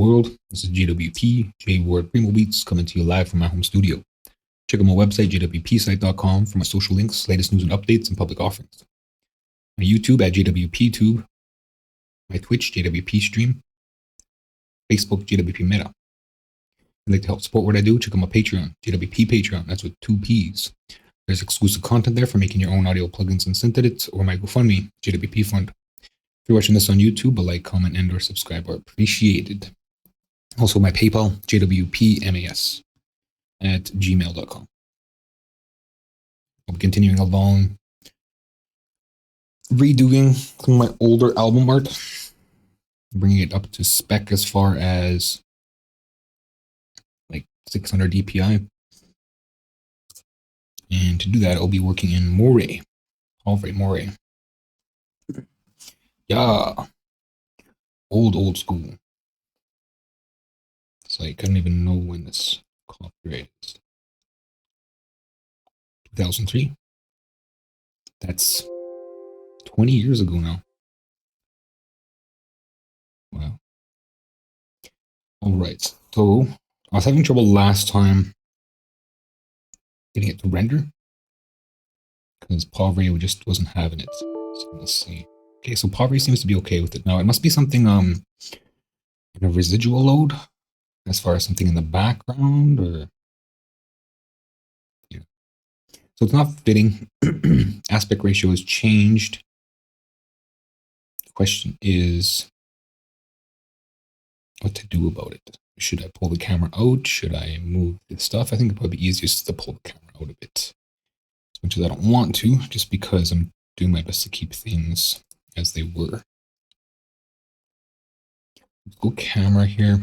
world. This is JWP, Povray Moray coming to you live from my home studio. Check out my website, jwpsite.com, for my social links, latest news and updates, and public offerings. My YouTube at JWPTube, my Twitch, JWP Stream, Facebook, JWP Meta. If you'd like to help support what I do, check out my Patreon, JWP Patreon. That's with 2 P's. There's exclusive content there for making your own audio plugins and synth edits, or my GoFundMe, JWP Fund. If you're watching this on YouTube, a like, comment, and or subscribe are appreciated. Also, my PayPal, jwpmas at gmail.com. I'll be continuing along, redoing some of my older album art, bringing it up to spec as far as like 600 DPI. And to do that, I'll be working in Moray, Povray Moray. Yeah, old school. It's like I don't even know when this copyright is. 2003. That's 20 years ago now. Wow. All right. So I was having trouble last time getting it to render because Povray just wasn't having it. So let's see. Okay, so Povray seems to be okay with it now. It must be something in a residual load, as far as something in the background, or yeah. So it's not fitting. Aspect ratio has changed. The question is what to do about it. Should I pull the camera out? Should I move the stuff? I think it'd probably be easiest to pull the camera out a bit, as much as I don't want to, just because I'm doing my best to keep things as they were. Let's go camera here.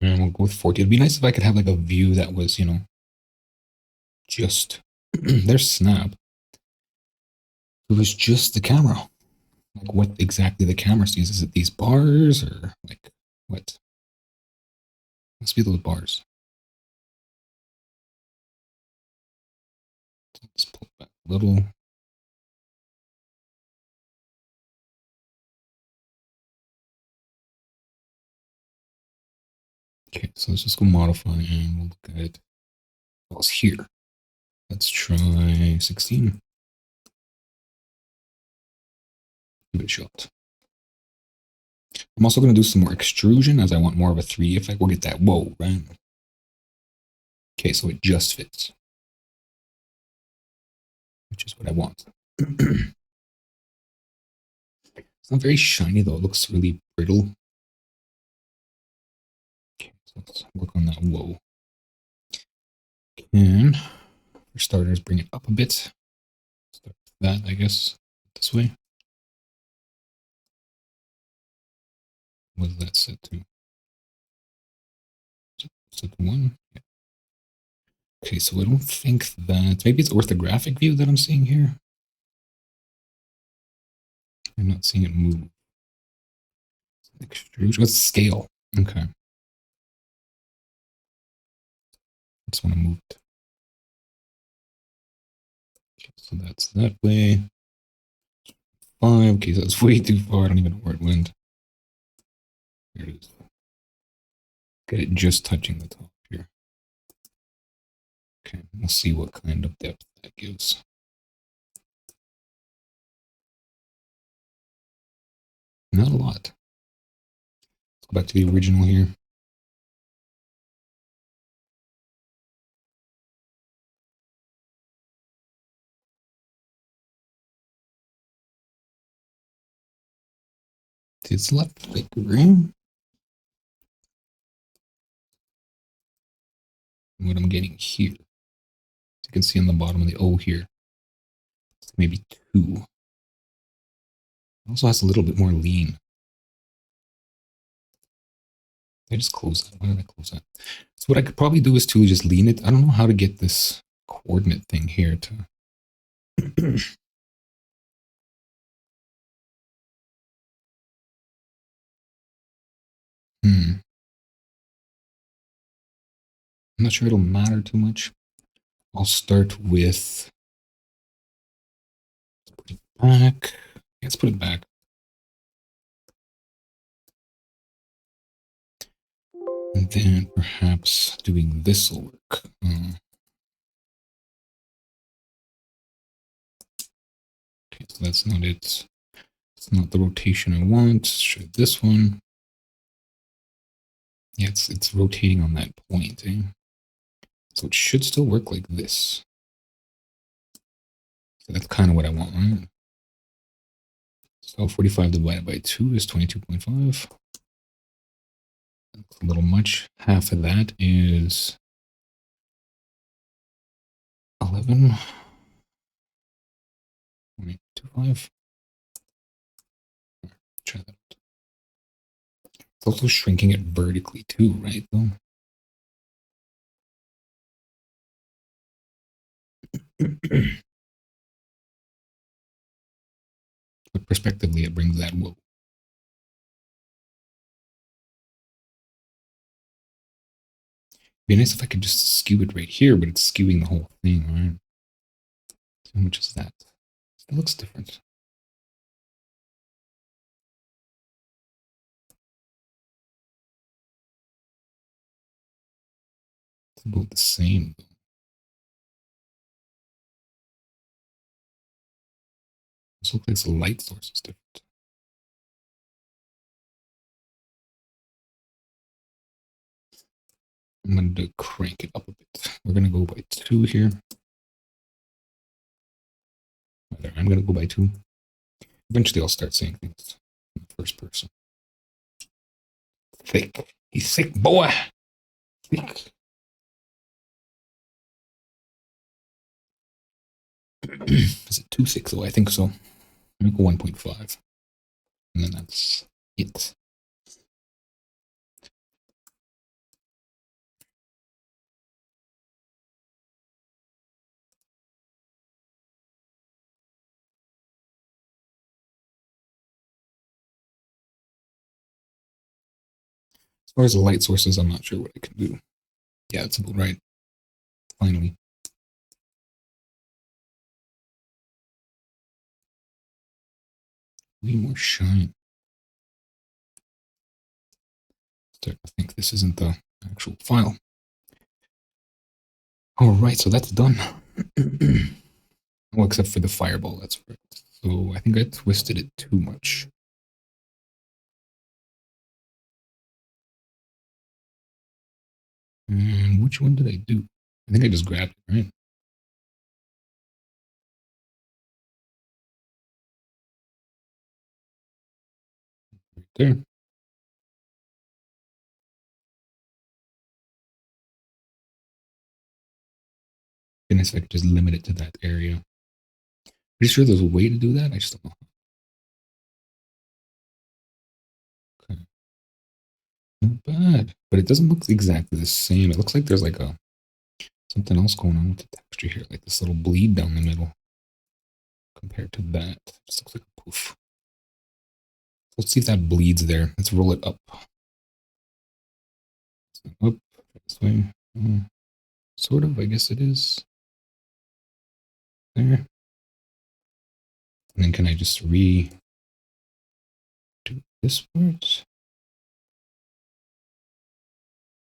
And we'll go with 40. It'd be nice if I could have like a view that was, you know, just there's snap. It was just the camera. Like what exactly the camera sees. Is it these bars or like what? Must be those bars. Let's pull it back a little. Okay, so let's just go modify and we'll look at it. Well, it's here. Let's try 16. Give it a shot. I'm also going to do some more extrusion as I want more of a 3 effect. We'll get that whoa, right? Okay, so it just fits, which is what I want. It's not very shiny though. It looks really brittle. Okay, so let's work on that whoa. And for starters, bring it up a bit. Start with that, I guess, this way. What does that set to? Set to 1? Yeah. Okay, so I don't think that, maybe it's orthographic view that I'm seeing here. I'm not seeing it move. Extrusion, what's scale? Okay. I just want to move it. Okay, so that's that way. 5. Okay, so that's way too far. I don't even know where it went. There it is. Get it just touching the top here. Okay, we'll see what kind of depth that gives. Not a lot. Let's go back to the original here. It's left flickering. What I'm getting here. As you can see on the bottom of the O here. It's maybe 2. It also has a little bit more lean. I just close that. Why did I close that? So what I could probably do is to just lean it. I don't know how to get this coordinate thing here to I'm not sure it'll matter too much. I'll start with, put it back. Let's put it back. And then perhaps doing this will work. Okay, so that's not it. It's not the rotation I want. Let's try this one. Yeah, it's rotating on that point, eh? So it should still work like this. So that's kind of what I want, right? So 45 divided by 2 is 22.5. That's a little much. Half of that is 11.25. Try that. It's also shrinking it vertically too, right? Though. But prospectively, it brings that whoa. Be nice if I could just skew it right here, but it's skewing the whole thing, right? So how much is that? It looks different. It's about the same. This looks like the light source is different. I'm going to crank it up a bit. We're going to go by 2 here. I'm going to go by 2. Eventually, I'll start saying things in the first person. Thick. He's thick, boy. Thick. Is it 2 6? Oh, I think so. I'm going to go 1.5. And then that's it. As far as the light sources, I'm not sure what I can do. Yeah, that's about right. Finally. Way more shine. Start to think this isn't the actual file. All right, so that's done. Well, except for the fireball, that's right. So I think I twisted it too much. Which one did I do? I think I just grabbed it, right? Right there. Goodness, if I could just limit it to that area. Pretty sure there's a way to do that. I just don't know. Okay. Not bad. But it doesn't look exactly the same. It looks like there's like a something else going on with the texture here, like this little bleed down the middle compared to that. It just looks like a poof. Let's see if that bleeds there. Let's roll it up. Up this way. Sort of, I guess it is. There. And then can I just do this part?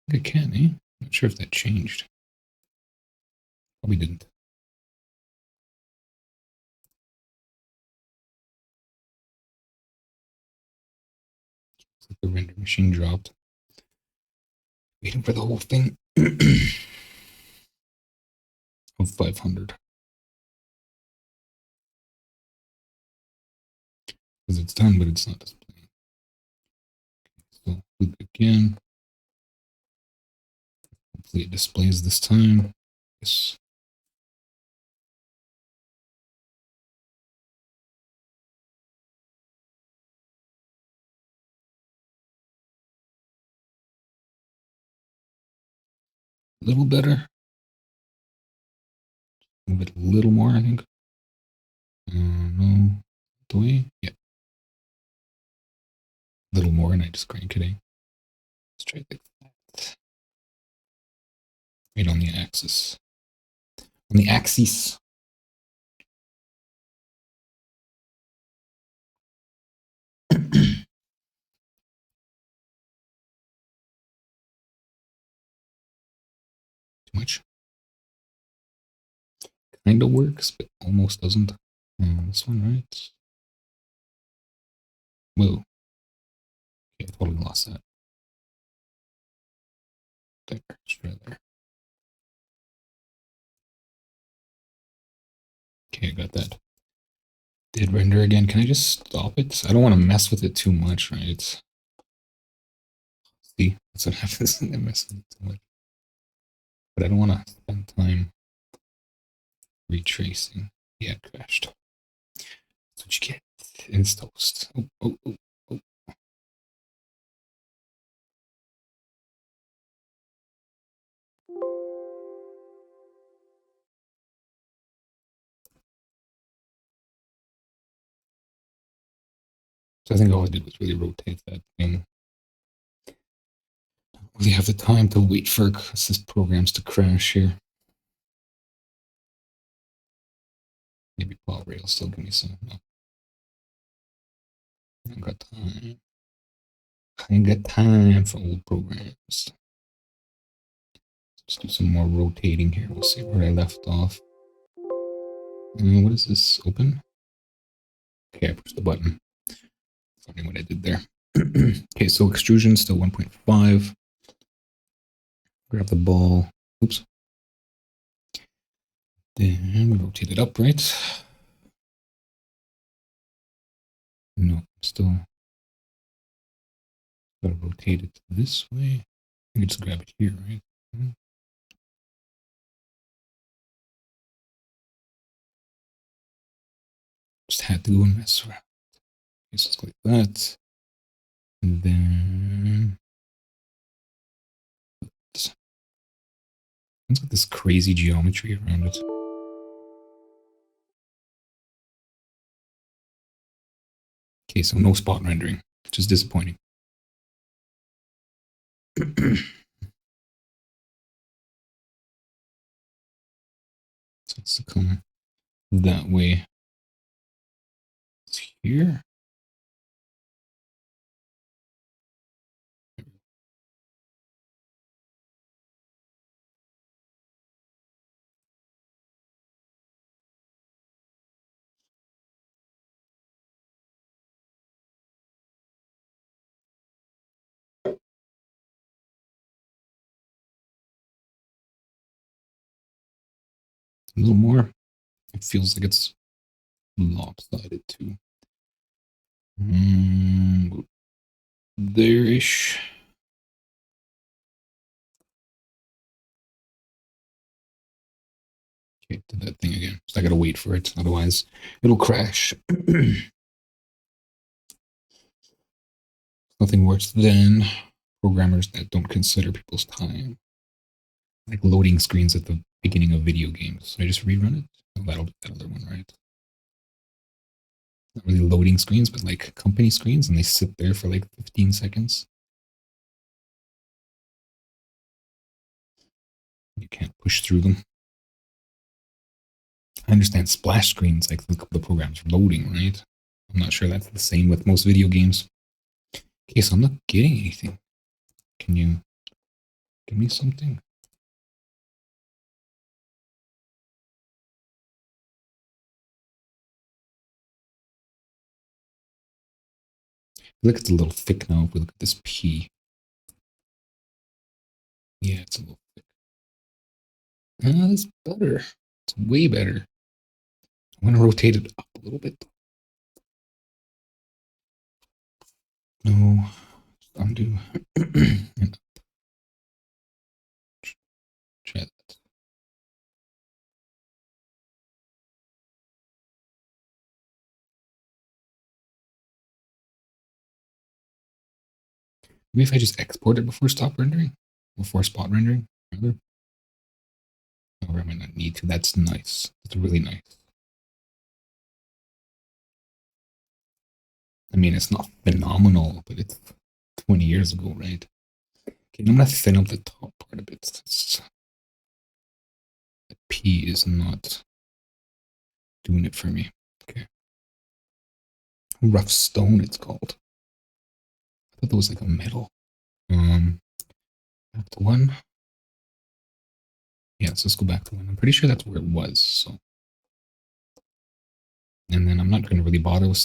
I think I can, eh? Not sure if that changed. Probably didn't. Looks like the render machine dropped. Waiting for the whole thing of 500. Because it's done, but it's not displaying. So click again. Hopefully it displays this time. Yes. A little better. Move it a little more, I think. No. The way? Yeah. A little more, and I just crank it in. Let's try it like that. Right on the axis. On the axis. much. Kind of works, but almost doesn't. This one, right? Whoa. Okay, I totally lost that. There, straight there. Okay, I got that. Did render again. Can I just stop it? I don't want to mess with it too much, right? See, that's what happens when I mess with it too much. But I don't want to spend time retracing. Yeah, it crashed. That's what you get. It's toast. Oh. So I think all I did was really rotate that thing. Don't really have the time to wait for assist programs to crash here. Maybe Povray will still give me some. No. I ain't got time. I ain't got time for old programs. Let's do some more rotating here. We'll see where I left off. What is this? Open? Okay, I pushed the button. Funny what I did there. Okay, so extrusion still 1.5. Grab the ball. Oops. Then we rotate it up, right? No, still gotta rotate it this way. I can just grab it here, right? Just had to go and mess around. Okay, so let's click that. And then it's got this crazy geometry around it. Okay, so no spot rendering, which is disappointing. So it's to come that way. It's here. A little more. It feels like it's lopsided too. There-ish. Okay, did that thing again. So I gotta wait for it, otherwise it'll crash. Nothing worse than programmers that don't consider people's time. Like loading screens at the beginning of video games. So I just rerun it? Oh, that'll be that other one, right? Not really loading screens, but like company screens, and they sit there for like 15 seconds. You can't push through them. I understand splash screens, like the program's loading, right? I'm not sure that's the same with most video games. Okay, so I'm not getting anything. Can you give me something? Look, it's a little thick now if we look at this P. Yeah, it's a little thick. Ah, that's better. It's way better. I want to rotate it up a little bit. No, undo. And try that. Maybe if I just export it before stop rendering? Before spot rendering? Rather? Or I might not need to. That's nice. That's really nice. I mean, it's not phenomenal, but it's 20 years ago, right? Okay, I'm going to thin up the top part a bit. The P is not doing it for me. Okay. Rough stone, it's called. I thought that was like a metal. Back to one. Yeah, so let's go back to one. I'm pretty sure that's where it was. So, and then I'm not going to really bother with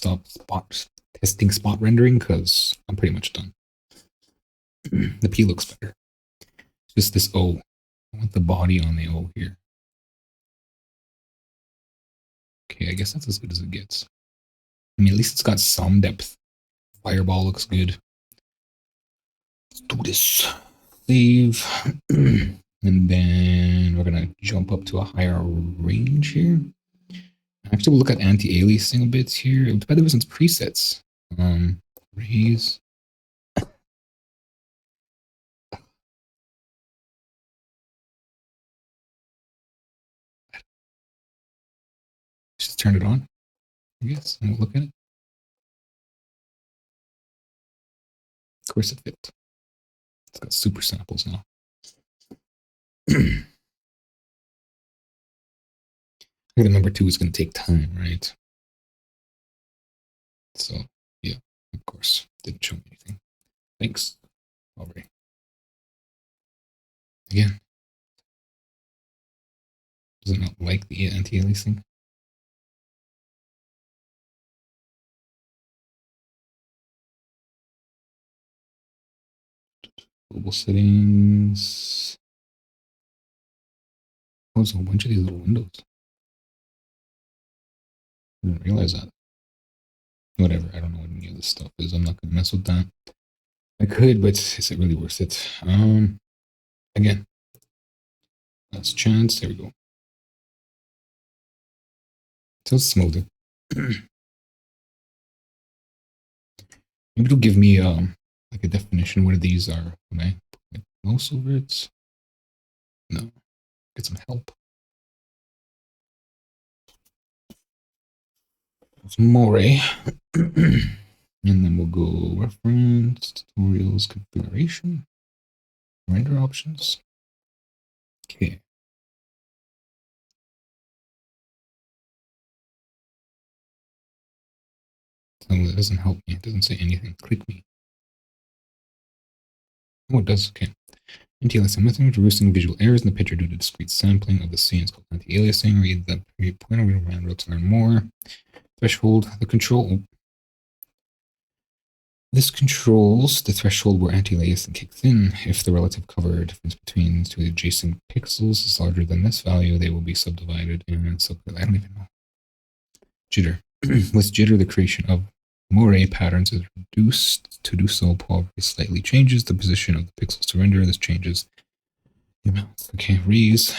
testing spot rendering because I'm pretty much done. The P looks better. Just this O. I want the body on the O here. Okay, I guess that's as good as it gets. I mean, at least it's got some depth. Fireball looks good. Let's do this. Save. And then we're going to jump up to a higher range here. Actually, we'll look at anti-aliasing a bit here. It depends on presets. Raise. Just turn it on, I guess, and we'll look at it. Of course, it fit. It's got super samples now. I think the number 2 is going to take time, right? So, yeah, of course, didn't show me anything. Thanks, Povray. Again, does it not like the anti-aliasing? Global settings. Oh, there's a whole bunch of these little windows. I didn't realize that. Whatever, I don't know what any of this stuff is. I'm not going to mess with that. I could, but is it really worth it? Again, last chance. There we go. So it's smoother. Maybe it'll give me like a definition where these are when I put mouse over it. No, get some help. It's Moray. And then we'll go reference, tutorials, configuration, render options. Okay. So it doesn't help me. It doesn't say anything. Click me. Oh, it does. Okay. Anti-aliasing method, reducing visual errors in the picture due to discrete sampling of the scene. It's called anti-aliasing. Read the point of manual to learn more. Threshold, the control. This controls the threshold where anti-aliasing kicks in. If the relative cover difference between two adjacent pixels is larger than this value, they will be subdivided in I don't even know. Jitter. With jitter, the creation of Moray patterns is reduced. To do so, Povray slightly changes the position of the pixels to render. This changes the amount. Okay, Reese.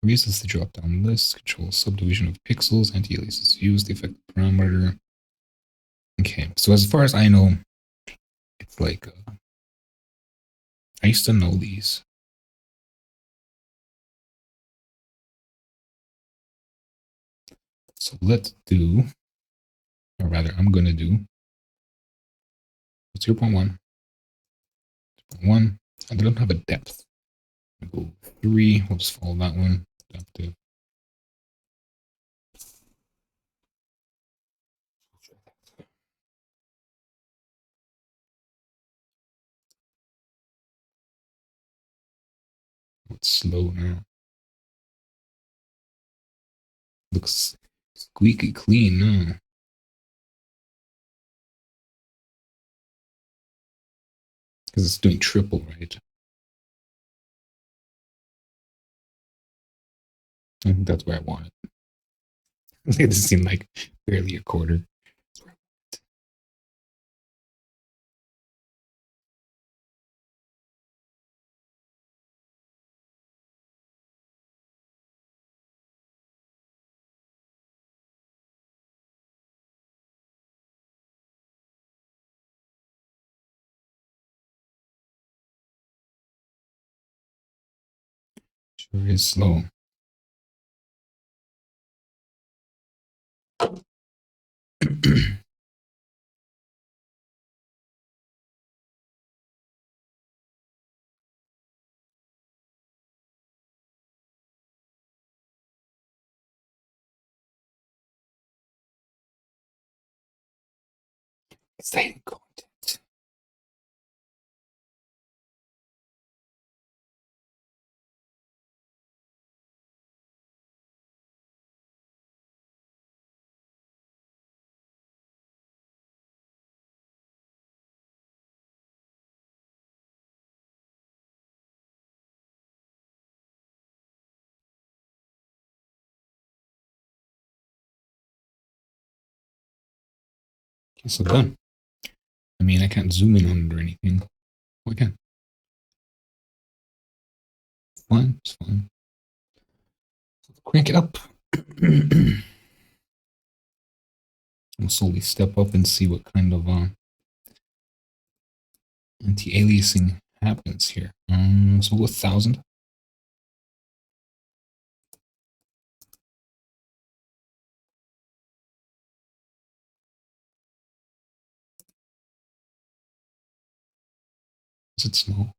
Reese is the drop-down list. Controls subdivision of pixels. Anti-alias is used. The effect parameter. Okay, so as far as I know, it's like I used to know these. So let's do, or rather, I'm going to do 0.1, 0.1. I don't have a depth. I'll go 3. We'll just follow that one. Adaptive. It's slow now. Looks squeaky clean now. Because it's doing triple, right? I think that's where I want it. It doesn't seem like barely a quarter. Sure is slow. Exciting content. Okay, so done. I mean, I can't zoom in on it or anything. Oh, I can. Fine, it's fine. Crank it up. We'll slowly step up and see what kind of anti-aliasing happens here. So we'll go 1,000. Is it small?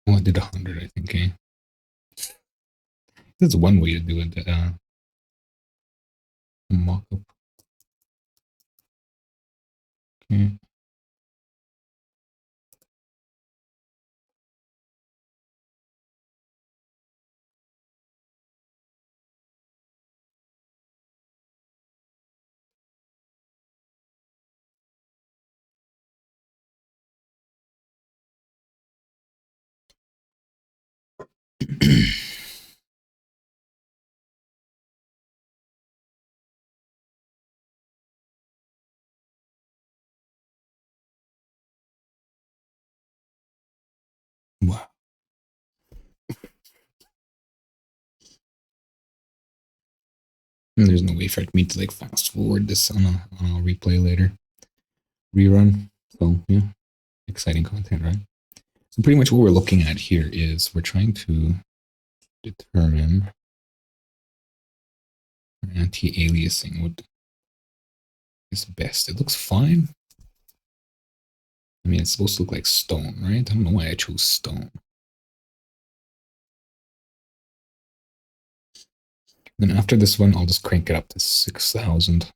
Oh, I did 100, I think. Okay. That's one way to do it. Mock-up. Okay. Wow. And there's no way for me to like fast forward this on a replay later. Rerun. So yeah, exciting content, right? So pretty much what we're looking at here is we're trying to determine anti-aliasing. What is best? It looks fine. I mean, it's supposed to look like stone, right? I don't know why I chose stone. Then after this one, I'll just crank it up to 6,000.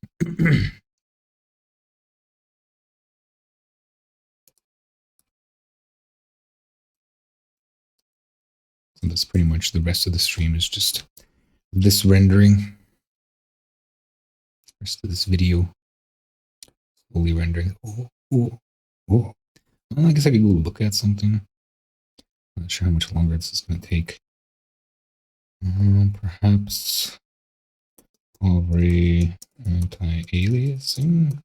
So that's pretty much the rest of the stream is just this rendering. The rest of this video slowly rendering. Oh. Well, I guess I could go look at something. Not sure how much longer this is going to take. Perhaps Povray anti-aliasing.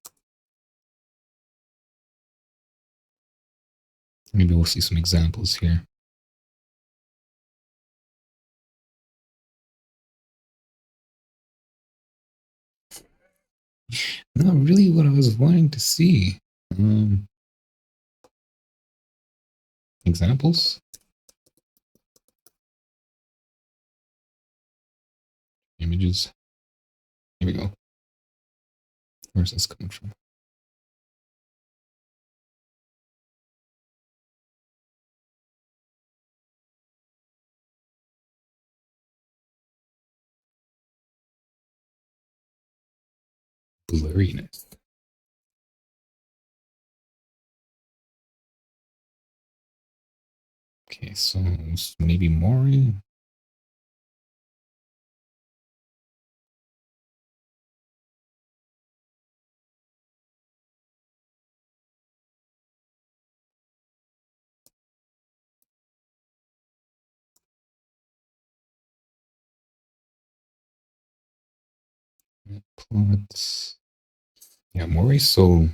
Maybe we'll see some examples here. Not really what I was wanting to see. Examples? Images. Here we go. Where's this coming from? Blurriness. Okay, so maybe Moray. Plots. Yeah, Moray's so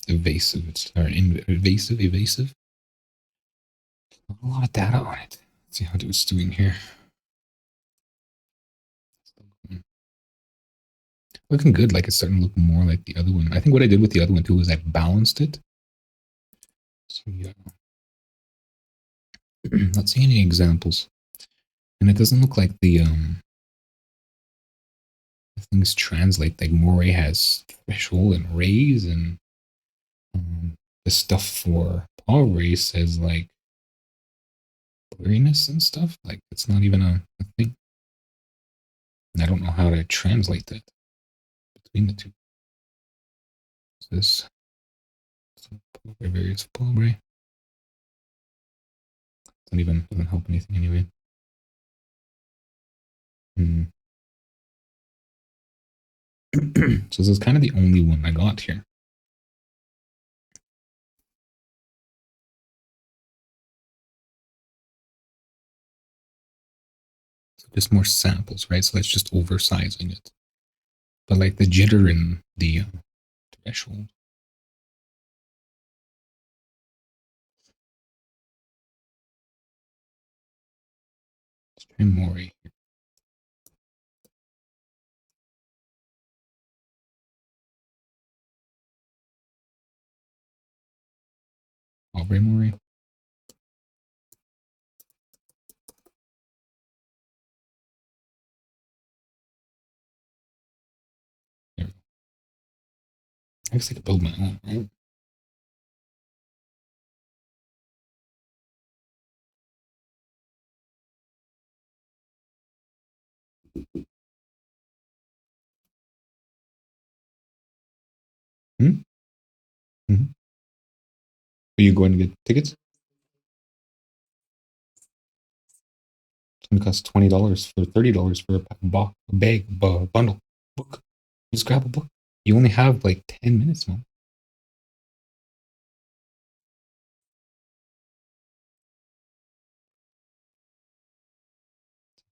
evasive. It's evasive. Not a lot of data on it. Let's see how it's doing here. Looking good, like it's starting to look more like the other one. I think what I did with the other one too is I balanced it. So yeah. Not seeing any examples. And it doesn't look like the things translate. Like Moray has threshold and raise, and the stuff for Povray says like blurriness and stuff. Like it's not even a thing. And I don't know how to translate that between the two. What's this? Various Povray. Doesn't help anything anyway. So this is kind of the only one I got here. So just more samples, right? So that's just oversizing it. But like the jitter in the threshold. Let's try Moray here. Povray Moray. There we go. I guess I could build my own, right? Hmm? Mm-hmm. Are you going to get tickets? It's going to cost $20 for $30 for a bag, bundle, book. Just grab a book. You only have like 10 minutes, man.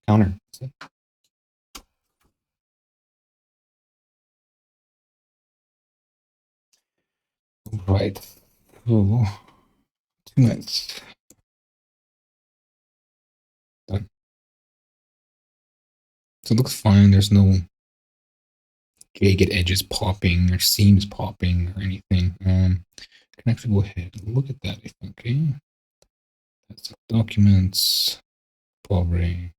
Counter. Right. Oh, 2 minutes. Done. So it looks fine. There's no jagged edges popping or seams popping or anything. Can actually go ahead and look at that, I think. Okay. That's the documents. Povray.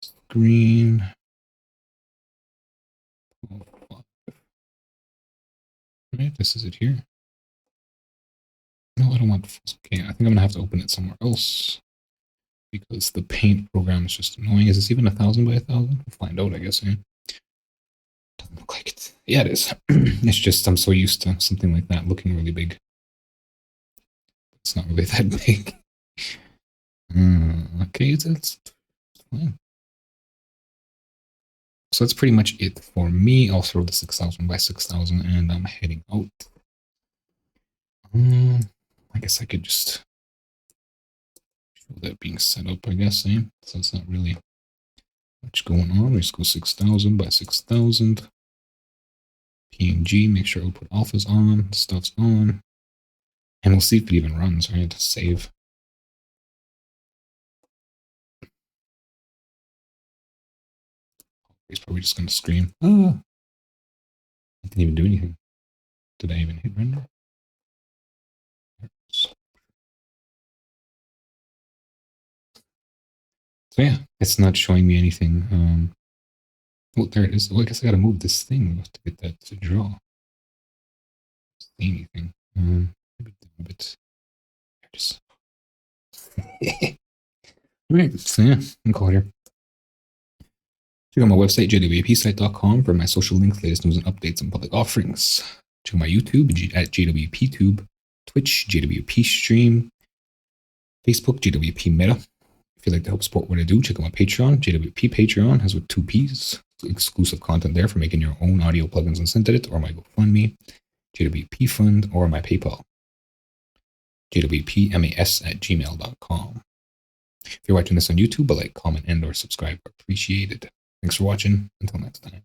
Screen. Right, this is it here. No, I don't want. Okay, I think I'm gonna have to open it somewhere else because the paint program is just annoying. Is this even 1,000 by 1,000? We'll find out, I guess. Eh? Doesn't look like it. Yeah, it is. It's just I'm so used to something like that looking really big. It's not really that big. Okay, it's fine. So that's pretty much it for me. I'll throw the 6,000 by 6,000 and I'm heading out. I guess I could just show that being set up, I guess, eh? So it's not really much going on. We just go 6,000 by 6,000. PNG, make sure output alpha's on, stuff's on. And we'll see if it even runs, right? Save. He's probably just going to scream. Ah! I didn't even do anything. Did I even hit render? So yeah, it's not showing me anything. Well, there it is. Well, I guess I gotta move this thing to get that to draw. See anything? Maybe a bit. There it is. Right, so yeah, I'm call it here. Check out my website, JWPsite.com, for my social links, latest news and updates, and public offerings. Check out my YouTube at JWPtube, Twitch, JWP Stream, Facebook, JWP Meta. If you'd like to help support what I do, check out my Patreon. JWP Patreon has with 2 P's. Exclusive content there for making your own audio plugins and synth edit, or my GoFundMe, JWP Fund, or my PayPal. JWPMAS@gmail.com. If you're watching this on YouTube, a like, comment, and or subscribe are appreciated. Thanks for watching. Until next time.